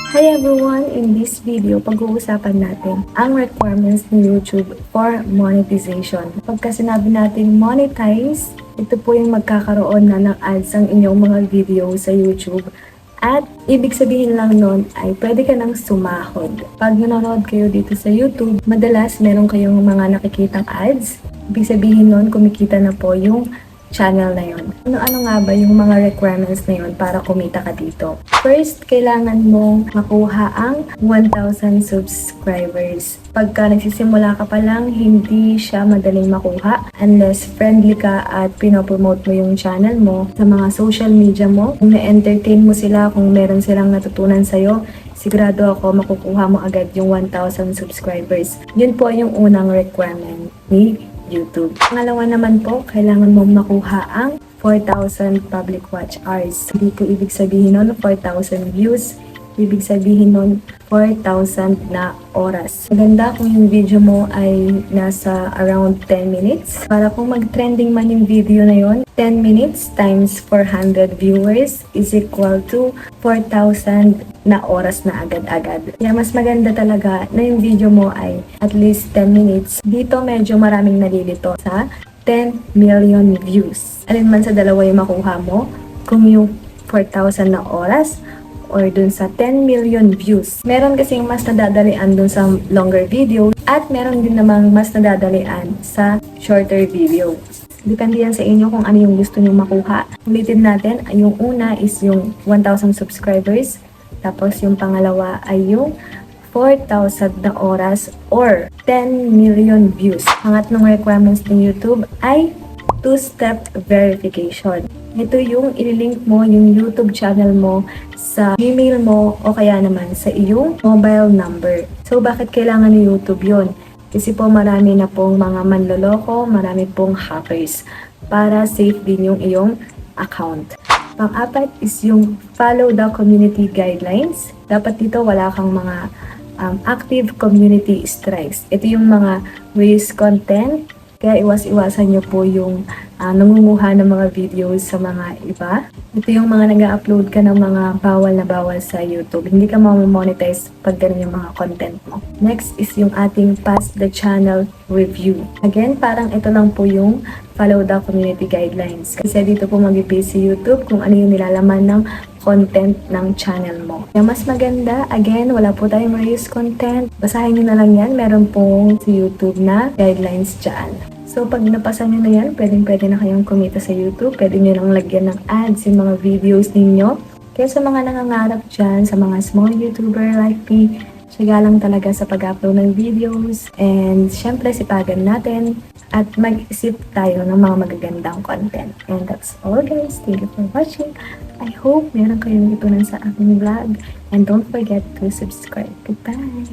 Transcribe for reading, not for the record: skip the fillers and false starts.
Hi everyone! In this video, pag-uusapan natin ang requirements ni YouTube for monetization. Pagka sinabi natin monetize, ito po yung magkakaroon na ng ads ang inyong mga video sa YouTube. At ibig sabihin lang nun ay pwede ka nang sumahod. Pag nanonood kayo dito sa YouTube, madalas meron kayong mga nakikitang ads. Ibig sabihin nun, kumikita na po yung channel na yon. Ano-ano nga ba yung mga requirements na yon para kumita ka dito? First, kailangan mong makuha ang 1,000 subscribers. Pagka nagsisimula ka pa lang, hindi siya madaling makuha unless friendly ka at pinopromote mo yung channel mo sa mga social media mo. Kung na-entertain mo sila, kung meron silang natutunan sa'yo, sigurado ako makukuha mo agad yung 1,000 subscribers. Yun po yung unang requirement ni YouTube. Pangalawa naman po, kailangan mong makuha ang 4,000 public watch hours. Hindi po ibig sabihin nun 4,000 views. Ibig sabihin nun 4,000 na oras. Maganda kung yung video mo ay nasa around 10 minutes. Para kung mag-trending man yung video na yon, 10 minutes times 400 viewers is equal to 4,000 na oras na agad-agad. Kaya mas maganda talaga na yung video mo ay at least 10 minutes. Dito medyo maraming nalilito sa 10 million views. Alin man sa dalawa yung makuha mo, kung yung 4,000 na oras or dun sa 10 million views. Meron kasing mas nadadalian dun sa longer video at meron din namang mas nadadalian sa shorter video. Depende yan sa inyo kung ano yung gusto nyo makuha. Ulitin natin, yung una is yung 1,000 subscribers. Tapos yung pangalawa ay yung 4,000 na oras or 10 million views. Pangatlong requirements ng YouTube ay two-step verification. Ito yung ililink mo yung YouTube channel mo sa email mo o kaya naman sa iyong mobile number. So bakit kailangan ni YouTube yon? Kasi po marami na pong mga manloloko, marami pong hackers para safe din yung iyong account. Pang-apat is yung follow the community guidelines. Dapat dito wala kang mga active community strikes. Ito yung mga waste content. Kaya iwas-iwasan nyo po yung nangunguha ng mga videos sa mga iba. Ito yung mga nag-upload ka ng mga bawal na bawal sa YouTube. Hindi ka ma-monetize pag ganun yung mga content mo. Next is yung ating pass the channel review. Again, parang ito lang po yung follow the community guidelines. Kasi dito po mag-base si YouTube kung ano yung nilalaman ng content ng channel mo. Kaya mas maganda, again, wala po tayong reuse content. Basahin nyo na lang yan. Meron pong si YouTube na guidelines dyan. So, pag napasa nyo na yan, pwede na kayong kumita sa YouTube. Pwede nyo lang lagyan ng ads yung mga videos ninyo. Kaya sa mga nangangarap dyan, sa mga small YouTuber like me, siya lang talaga sa pag-upload ng videos. And syempre, sipagan natin at mag-isip tayo ng mga magagandang content. And that's all guys. Thank you for watching. I hope meron kayong itunan sa aking vlog. And don't forget to subscribe. Goodbye!